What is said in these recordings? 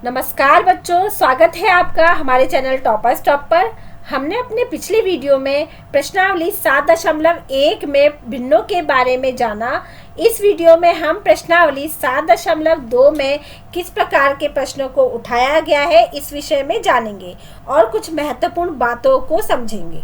नमस्कार बच्चों, स्वागत है आपका हमारे चैनल टॉपर स्टॉप पर। हमने अपने पिछले वीडियो में प्रश्नावली 7.1 में भिन्नों के बारे में जाना। इस वीडियो में हम प्रश्नावली 7.2 में किस प्रकार के प्रश्नों को उठाया गया है इस विषय में जानेंगे और कुछ महत्वपूर्ण बातों को समझेंगे।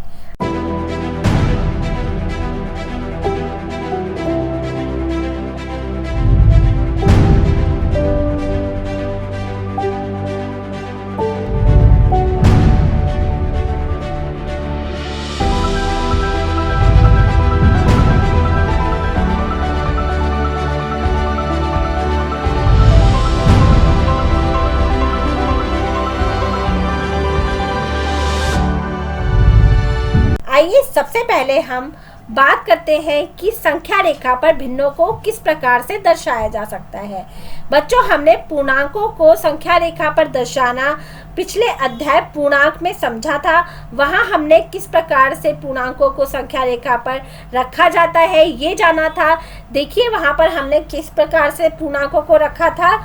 आइए सबसे पहले हम बात करते हैं कि संख्या रेखा पर भिन्नों को किस प्रकार से दर्शाया जा सकता है। बच्चों, हमने पूर्णांकों को संख्या रेखा पर दर्शाना पिछले अध्याय पूर्णांक में समझा था। वहां हमने किस प्रकार से पूर्णांकों को संख्या रेखा पर रखा जाता है ये जाना था। देखिए वहां पर हमने किस प्रकार से पूर्णांकों को रखा था।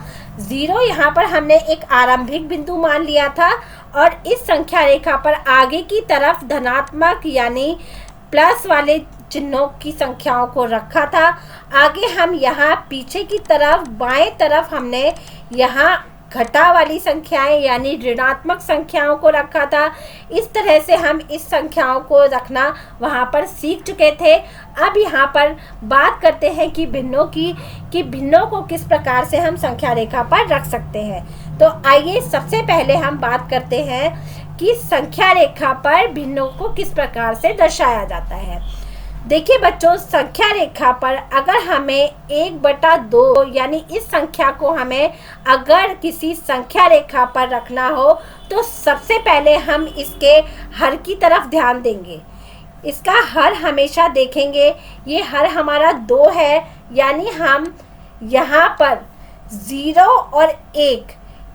0 यहाँ पर हमने एक आरंभिक बिंदु मान लिया था और इस संख्या रेखा पर आगे की तरफ धनात्मक यानी प्लस वाले चिन्हों की संख्याओं को रखा था। आगे हम यहाँ पीछे की तरफ बाएं तरफ हमने यहाँ घटा वाली संख्याएं यानी ऋणात्मक संख्याओं को रखा था। इस तरह से हम इस संख्याओं को रखना वहाँ पर सीख चुके थे। अब यहाँ पर बात करते हैं कि भिन्नों को किस प्रकार से हम संख्या रेखा पर रख सकते हैं। तो आइए सबसे पहले हम बात करते हैं कि संख्या रेखा पर भिन्नों को किस प्रकार से दर्शाया जाता है। देखिए बच्चों, संख्या रेखा पर अगर हमें 1/2 यानी इस संख्या को हमें अगर किसी संख्या रेखा पर रखना हो तो सबसे पहले हम इसके हर की तरफ ध्यान देंगे। इसका हर हमेशा देखेंगे, ये हर हमारा 2 है, यानी हम यहाँ पर 0 और 1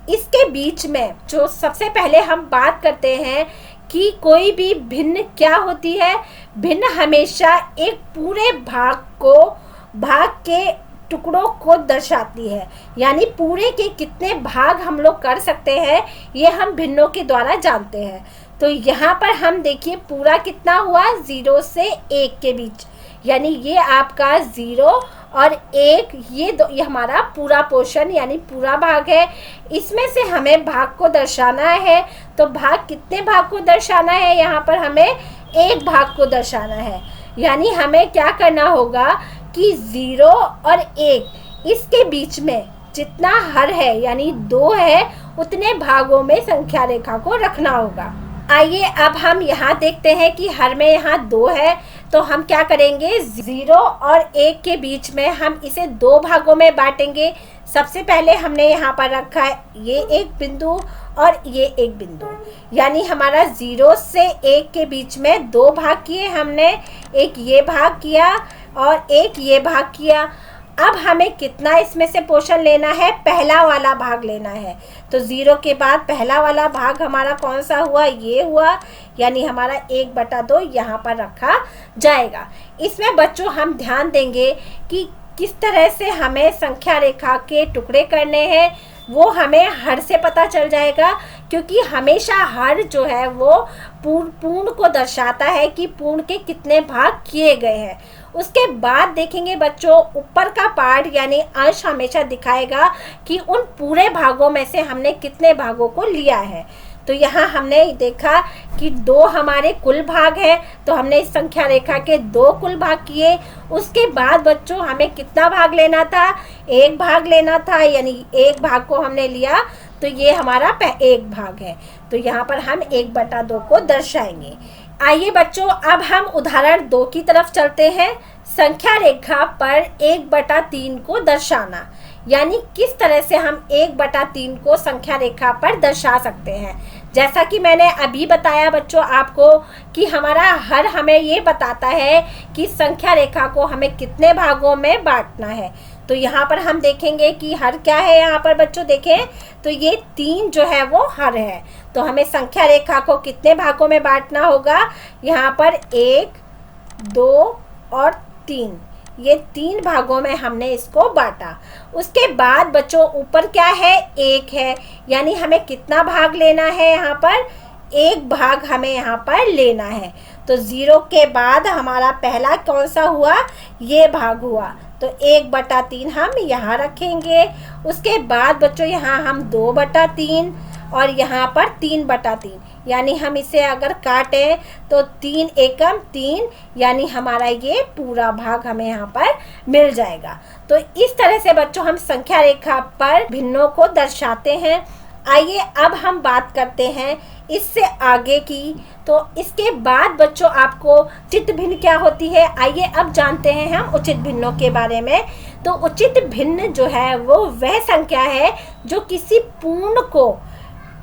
इसके बीच में जो सबसे पहले हम बात करते हैं कि कोई भी भिन्न क्या होती है। भिन्न हमेशा एक पूरे भाग के टुकड़ों को दर्शाती है, यानी पूरे के कितने भाग हम लोग कर सकते हैं ये हम भिन्नों के द्वारा जानते हैं। तो यहाँ पर हम देखिए पूरा कितना हुआ 0 से 1 के बीच, यानी ये आपका 0 और 1 ये हमारा पूरा पोर्शन यानी पूरा भाग है। इसमें से हमें भाग को दर्शाना है, तो भाग कितने भाग को दर्शाना है, यहाँ पर हमें 1 भाग को दर्शाना है। यानी हमें क्या करना होगा कि 0 और 1 इसके बीच में जितना हर है यानी 2 है उतने भागों में संख्या रेखा को रखना होगा। आइए अब हम यहाँ देखते हैं कि हर में यहाँ 2 है, तो हम क्या करेंगे 0 और 1 के बीच में हम इसे 2 भागों में बांटेंगे। सबसे पहले हमने यहाँ पर रखा है ये एक बिंदु और ये एक बिंदु, यानी हमारा 0 से 1 के बीच में 2 भाग किए हमने, एक ये भाग किया और एक ये भाग किया। अब हमें कितना इसमें से पोर्शन लेना है, पहला वाला भाग लेना है। तो 0 के बाद पहला वाला भाग हमारा कौन सा हुआ, ये हुआ, यानी हमारा 1/2 यहाँ पर रखा जाएगा। इसमें बच्चों हम ध्यान देंगे कि किस तरह से हमें संख्या रेखा के टुकड़े करने हैं, वो हमें हर से पता चल जाएगा, क्योंकि हमेशा हर जो है वो पूर्ण को दर्शाता है कि पूर्ण के कितने भाग किए गए हैं। उसके बाद देखेंगे बच्चों ऊपर का पार्ट यानी अंश हमेशा दिखाएगा कि उन पूरे भागों में से हमने कितने भागों को लिया है। तो यहाँ हमने देखा कि 2 हमारे कुल भाग हैं, तो हमने इस संख्या रेखा के 2 कुल भाग किए। उसके बाद बच्चों हमें कितना भाग लेना था, 1 भाग लेना था, यानी 1 भाग को हमने लिया, तो ये हमारा 1 भाग है। तो यहाँ पर हम 1/2 को दर्शाएंगे। आइए बच्चों अब हम उदाहरण 2 की तरफ चलते हैं। संख्या रेखा पर 1/3 को दर्शाना, यानी किस तरह से हम 1/3 को संख्या रेखा पर दर्शा सकते हैं। जैसा कि मैंने अभी बताया बच्चों आपको कि हमारा हर हमें ये बताता है कि संख्या रेखा को हमें कितने भागों में बांटना है। तो यहाँ पर हम देखेंगे कि हर क्या है। यहाँ पर बच्चों देखें तो ये 3 जो है वो हर है, तो हमें संख्या रेखा को कितने भागों में बांटना होगा। यहाँ पर 1, 2 और 3 ये 3 भागों में हमने इसको बांटा। उसके बाद बच्चों ऊपर क्या है, 1 है, यानी हमें कितना भाग लेना है यहाँ पर, 1 भाग हमें यहाँ पर लेना है। तो 0 के बाद हमारा पहला कौन सा हुआ, ये भाग हुआ, तो 1/3 हम यहाँ रखेंगे। उसके बाद बच्चों यहाँ हम 2/3 और यहाँ पर 3/3, यानी हम इसे अगर काटें तो 3 एकम 3, यानी हमारा ये पूरा भाग हमें यहाँ पर मिल जाएगा। तो इस तरह से बच्चों हम संख्या रेखा पर भिन्नों को दर्शाते हैं। आइए अब हम बात करते हैं इससे आगे की। तो इसके बाद बच्चों आपको उचित भिन्न क्या होती है, आइए अब जानते हैं हम उचित भिन्नों के बारे में। तो उचित भिन्न जो है वो वह संख्या है जो किसी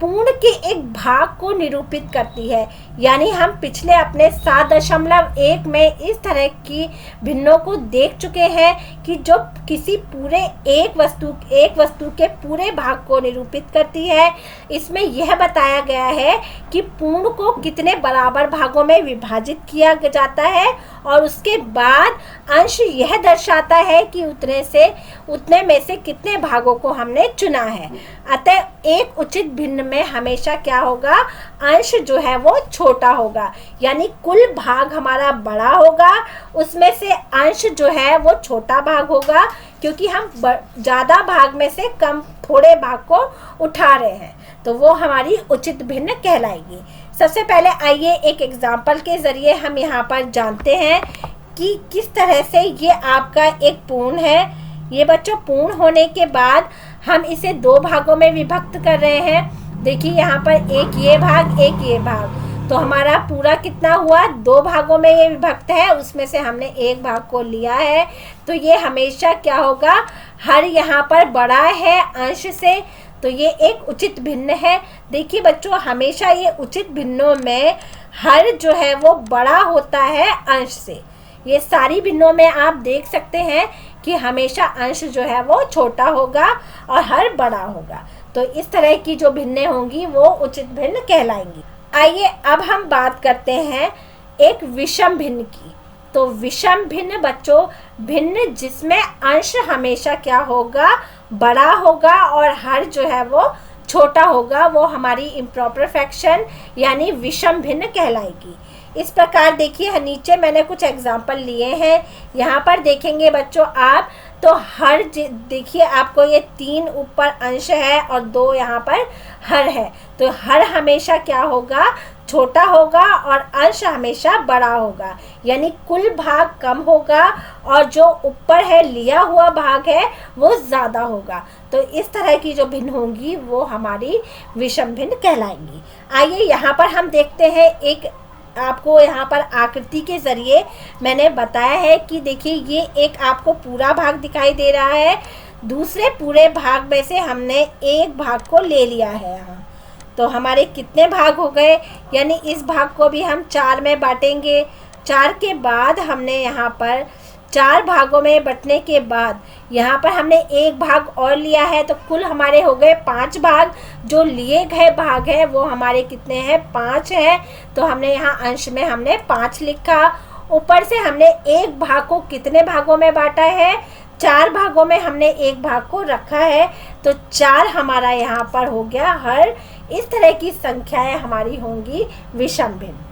पूर्ण के एक भाग को निरूपित करती है। यानी हम पिछले अपने 7.1 में इस तरह की भिन्नों को देख चुके हैं कि जो किसी पूरे एक वस्तु के पूरे भाग को निरूपित करती है। इसमें यह बताया गया है कि पूर्ण को कितने बराबर भागों में विभाजित किया जाता है और उसके बाद अंश यह दर्शाता है कि उतने में से कितने भागों को हमने चुना है। अतः एक उचित भिन्न में हमेशा क्या होगा, अंश जो है वो छोटा होगा, यानी कुल भाग हमारा बड़ा होगा, उसमें से अंश जो है वो छोटा भाग होगा, क्योंकि हम ज़्यादा भाग में से कम थोड़े भाग को उठा रहे हैं, तो वो हमारी उचित भिन्न कहलाएगी। सबसे पहले आइए एक एग्जाम्पल के ज़रिए हम यहाँ पर जानते हैं कि किस तरह से ये आपका एक पूर्ण है। ये बच्चों पूर्ण होने के बाद हम इसे 2 भागों में विभक्त कर रहे हैं। देखिए यहाँ पर एक ये भाग, एक ये भाग, तो हमारा पूरा कितना हुआ, 2 भागों में ये विभक्त है, उसमें से हमने 1 भाग को लिया है। तो ये हमेशा क्या होगा, हर यहाँ पर बड़ा है अंश से, तो ये एक उचित भिन्न है। देखिए बच्चों हमेशा ये उचित भिन्नों में हर जो है वो बड़ा होता है अंश से। ये सारी भिन्नों में आप देख सकते हैं कि हमेशा अंश जो है वो छोटा होगा और हर बड़ा होगा। तो इस तरह की जो भिन्नें होंगी वो उचित भिन्न कहलाएंगी। आइए अब हम बात करते हैं एक विषम भिन्न की। तो विषम भिन्न बच्चों भिन्न जिसमें अंश हमेशा क्या होगा, बड़ा होगा और हर जो है वो छोटा होगा, वो हमारी इम्प्रॉपर फ्रैक्शन यानी विषम भिन्न कहलाएगी। इस प्रकार देखिए नीचे मैंने कुछ एग्जाम्पल लिए हैं, यहाँ पर देखेंगे बच्चों आप, तो हर देखिए आपको ये 3 ऊपर अंश है और 2 यहाँ पर हर है, तो हर हमेशा क्या होगा, छोटा होगा और अंश हमेशा बड़ा होगा, यानी कुल भाग कम होगा और जो ऊपर है लिया हुआ भाग है वो ज़्यादा होगा। तो इस तरह की जो भिन्न होंगी वो हमारी विषम भिन्न कहलाएंगी। आइए यहाँ पर हम देखते हैं, एक आपको यहाँ पर आकृति के ज़रिए मैंने बताया है कि देखिए ये एक आपको पूरा भाग दिखाई दे रहा है, दूसरे पूरे भाग में से हमने 1 भाग को ले लिया है यहाँ, तो हमारे कितने भाग हो गए, यानी इस भाग को भी हम 4 में बांटेंगे। 4 के बाद हमने यहाँ पर 4 भागों में बंटने के बाद यहाँ पर हमने 1 भाग और लिया है, तो कुल हमारे हो गए 5 भाग। जो लिए गए भाग है वो हमारे कितने हैं, 5 हैं, तो हमने यहाँ अंश में हमने 5 लिखा। ऊपर से हमने 1 भाग को कितने भागों में बांटा है, 4 भागों में हमने 1 भाग को रखा है, तो 4 हमारा यहाँ पर हो गया हर। इस तरह की संख्याएं हमारी होंगी विषम भिन्न।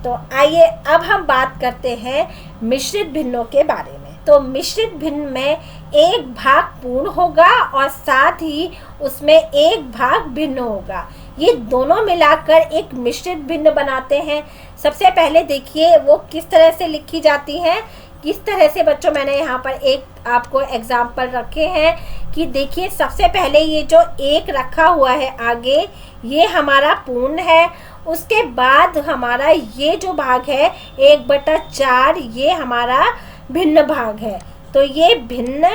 तो आइए अब हम बात करते हैं मिश्रित भिन्नों के बारे में। तो मिश्रित भिन्न में 1 भाग पूर्ण होगा और साथ ही उसमें 1 भाग भिन्न होगा। ये दोनों मिलाकर एक मिश्रित भिन्न बनाते हैं। सबसे पहले देखिए वो किस तरह से लिखी जाती हैं। किस तरह से बच्चों मैंने यहाँ पर एक आपको एग्जाम्पल रखे हैं कि देखिए सबसे पहले ये जो 1 रखा हुआ है आगे, ये हमारा पूर्ण है। उसके बाद हमारा ये जो भाग है 1/4, ये हमारा भिन्न भाग है। तो ये भिन्न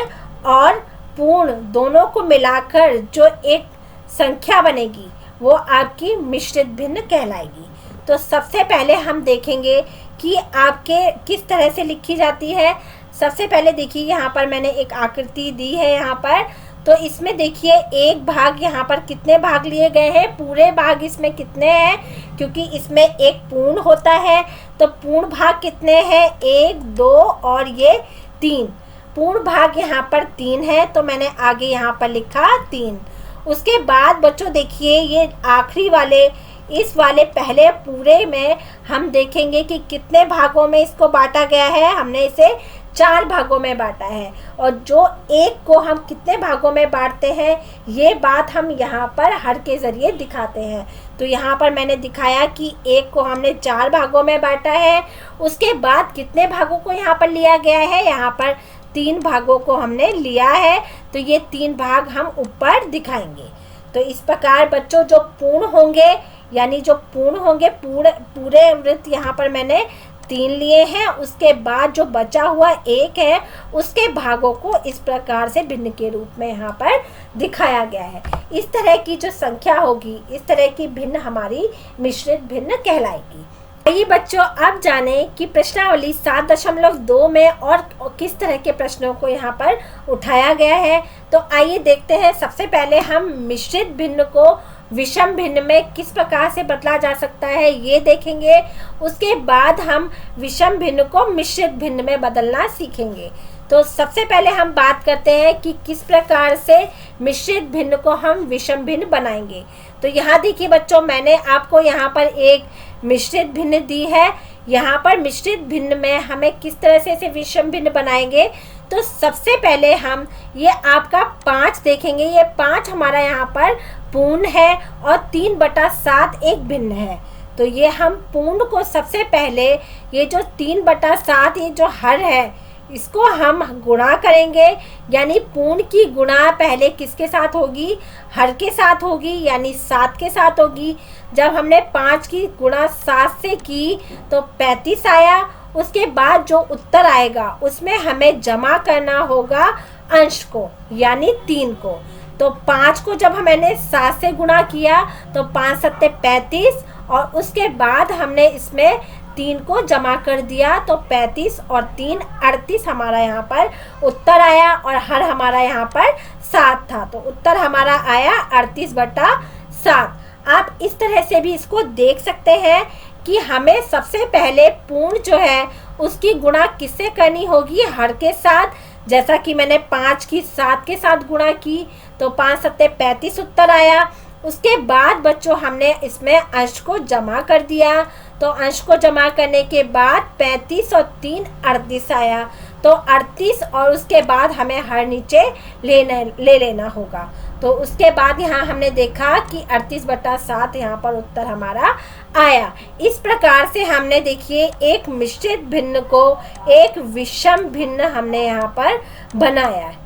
और पूर्ण दोनों को मिलाकर जो एक संख्या बनेगी वो आपकी मिश्रित भिन्न कहलाएगी। तो सबसे पहले हम देखेंगे कि आपके किस तरह से लिखी जाती है। सबसे पहले देखिए यहाँ पर मैंने एक आकृति दी है यहाँ पर, तो इसमें देखिए 1 भाग, यहाँ पर कितने भाग लिए गए हैं, पूरे भाग इसमें कितने हैं, क्योंकि इसमें एक पूर्ण होता है, तो पूर्ण भाग कितने हैं, 1, 2 और ये 3। पूर्ण भाग यहाँ पर 3 है, तो मैंने आगे यहाँ पर लिखा 3। उसके बाद बच्चों देखिए ये आखिरी वाले, इस वाले पहले पूरे में हम देखेंगे कि कितने भागों में इसको बांटा गया है। हमने इसे 4 भागों में बांटा है, और जो एक को हम कितने भागों में बांटते हैं ये बात हम यहाँ पर हर के ज़रिए दिखाते हैं। तो यहाँ पर मैंने दिखाया कि एक को हमने 4 भागों में बांटा है। उसके बाद कितने भागों को यहाँ पर लिया गया है, यहाँ पर 3 भागों को हमने लिया है। तो ये 3 भाग हम ऊपर दिखाएंगे। तो इस प्रकार बच्चों जो पूर्ण होंगे, यानी जो पूर्ण होंगे, पूरे वृत्त यहाँ पर मैंने 3 लिए हैं। उसके बाद जो बचा हुआ 1 है उसके भागों को इस प्रकार से भिन्न के रूप में यहाँ पर दिखाया गया है। इस तरह की जो संख्या होगी, इस तरह की भिन्न हमारी मिश्रित भिन्न कहलाएगी। आइए बच्चों अब जाने कि प्रश्नावली 7.2 में और किस तरह के प्रश्नों को यहाँ पर उठाया गया है। तो आइए देखते हैं। सबसे पहले हम मिश्रित भिन्न को विषम भिन्न में किस प्रकार से बदला जा सकता है ये देखेंगे। उसके बाद हम विषम भिन्न को मिश्रित भिन्न में बदलना सीखेंगे। तो सबसे पहले हम बात करते हैं कि किस प्रकार से मिश्रित भिन्न को हम विषम भिन्न बनाएंगे। तो यहाँ देखिए बच्चों, मैंने आपको यहाँ पर एक मिश्रित भिन्न दी है। यहाँ पर मिश्रित भिन्न में हमें किस तरह से इसे विषम भिन्न बनाएंगे। तो सबसे पहले हम ये आपका 5 देखेंगे। ये 5 हमारा यहाँ पर पूर्ण है और 3/7 एक भिन्न है। तो ये हम पूर्ण को सबसे पहले ये जो 3/7 ये जो हर है इसको हम गुणा करेंगे। यानी पूर्ण की गुणा पहले किसके साथ होगी, हर के साथ होगी, यानी 7 के साथ होगी। जब हमने 5 की गुणा 7 से की तो 35 आया। उसके बाद जो उत्तर आएगा उसमें हमें जमा करना होगा अंश को, यानी 3 को। तो 5 को जब मैंने 7 से गुणा किया तो 5 सत्ते 35, और उसके बाद हमने इसमें 3 को जमा कर दिया तो 35 और 3 38 हमारा यहाँ पर उत्तर आया, और हर हमारा यहाँ पर 7 था। तो उत्तर हमारा आया 38/7। आप इस तरह से भी इसको देख सकते हैं कि हमें सबसे पहले पूर्ण जो है उसकी गुणा किससे करनी होगी, हर के साथ। जैसा कि मैंने 5 की 7 के साथ गुणा की तो 5 सत्ते 35 उत्तर आया। उसके बाद बच्चों हमने इसमें अंश को जमा कर दिया। तो अंश को जमा करने के बाद 35 और 3 38 आया। तो 38 और उसके बाद हमें हर नीचे ले लेना होगा। तो उसके बाद यहाँ हमने देखा कि 38/7 यहाँ पर उत्तर हमारा आया। इस प्रकार से हमने देखिए एक मिश्रित भिन्न को एक विषम भिन्न हमने यहाँ पर बनाया है।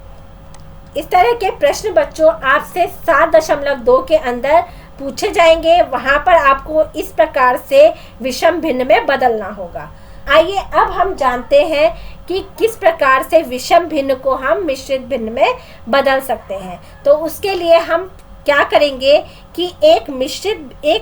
इस तरह के प्रश्न बच्चों आपसे 7.2 के अंदर पूछे जाएंगे। वहाँ पर आपको इस प्रकार से विषम भिन्न में बदलना होगा। आइए अब हम जानते हैं कि किस प्रकार से विषम भिन्न को हम मिश्रित भिन्न में बदल सकते हैं। तो उसके लिए हम क्या करेंगे कि एक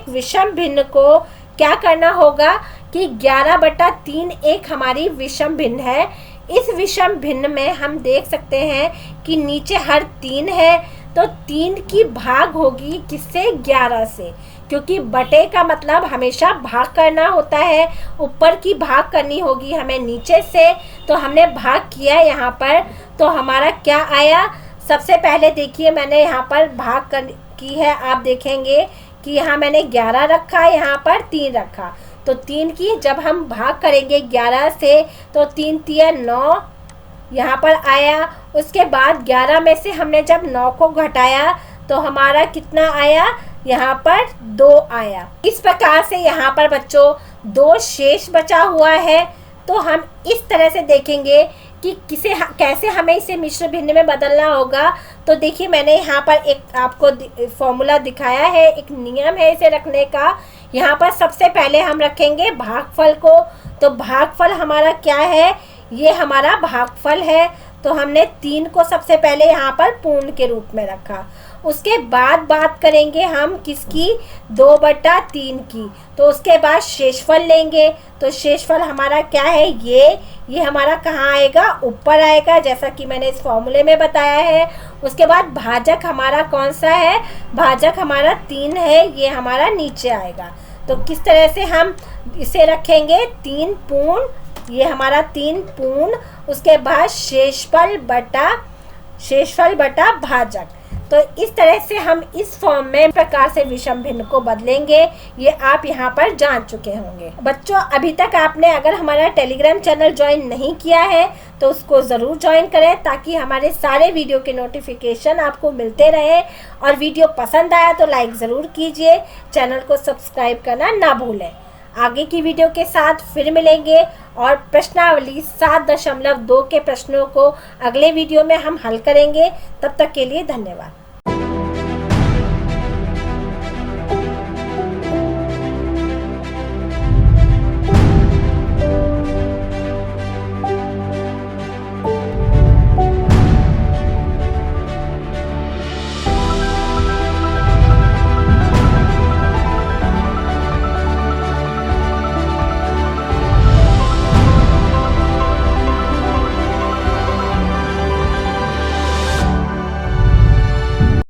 विषम भिन्न को क्या करना होगा कि 11/3 एक हमारी विषम भिन्न है। इस विषम भिन्न में हम देख सकते हैं कि नीचे हर 3 है, तो 3 की भाग होगी किससे, 11 से, क्योंकि बटे का मतलब हमेशा भाग करना होता है। ऊपर की भाग करनी होगी हमें नीचे से। तो हमने भाग किया यहाँ पर, तो हमारा क्या आया। सबसे पहले देखिए मैंने यहाँ पर भाग की है। आप देखेंगे कि यहाँ मैंने 11 रखा, यहाँ पर 3 रखा। तो 3 की जब हम भाग करेंगे 11 से तो 3 तिया 9 यहाँ पर आया। उसके बाद 11 में से हमने जब 9 को घटाया तो हमारा कितना आया, यहाँ पर 2 आया। इस प्रकार से यहाँ पर बच्चों 2 शेष बचा हुआ है। तो हम इस तरह से देखेंगे कि कैसे हमें इसे मिश्र भिन्न में बदलना होगा। तो देखिए मैंने यहाँ पर एक आपको फॉर्मूला दिखाया है, एक नियम है इसे रखने का। यहाँ पर सबसे पहले हम रखेंगे भागफल को। तो भागफल हमारा क्या है, ये हमारा भागफल है। तो हमने 3 को सबसे पहले यहाँ पर पूर्ण के रूप में रखा। उसके बाद बात करेंगे हम किसकी, 2/3 की। तो उसके बाद शेषफल लेंगे। तो शेषफल हमारा क्या है, ये हमारा कहाँ आएगा, ऊपर आएगा, जैसा कि मैंने इस फॉर्मूले में बताया है। उसके बाद भाजक हमारा कौन सा है, भाजक हमारा 3 है, ये हमारा नीचे आएगा। तो किस तरह से हम इसे रखेंगे, 3 पूर्ण ये हमारा 3 पूर्ण, उसके बाद शेषफल बटा भाजक। तो इस तरह से हम इस फॉर्म में प्रकार से विषम भिन्न को बदलेंगे, ये आप यहाँ पर जान चुके होंगे। बच्चों, अभी तक आपने अगर हमारा टेलीग्राम चैनल ज्वाइन नहीं किया है तो उसको ज़रूर ज्वाइन करें, ताकि हमारे सारे वीडियो के नोटिफिकेशन आपको मिलते रहे। और वीडियो पसंद आया तो लाइक ज़रूर कीजिए, चैनल को सब्सक्राइब करना ना भूलें। आगे की वीडियो के साथ फिर मिलेंगे और प्रश्नावली 7.2 के प्रश्नों को अगले वीडियो में हम हल करेंगे। तब तक के लिए धन्यवाद।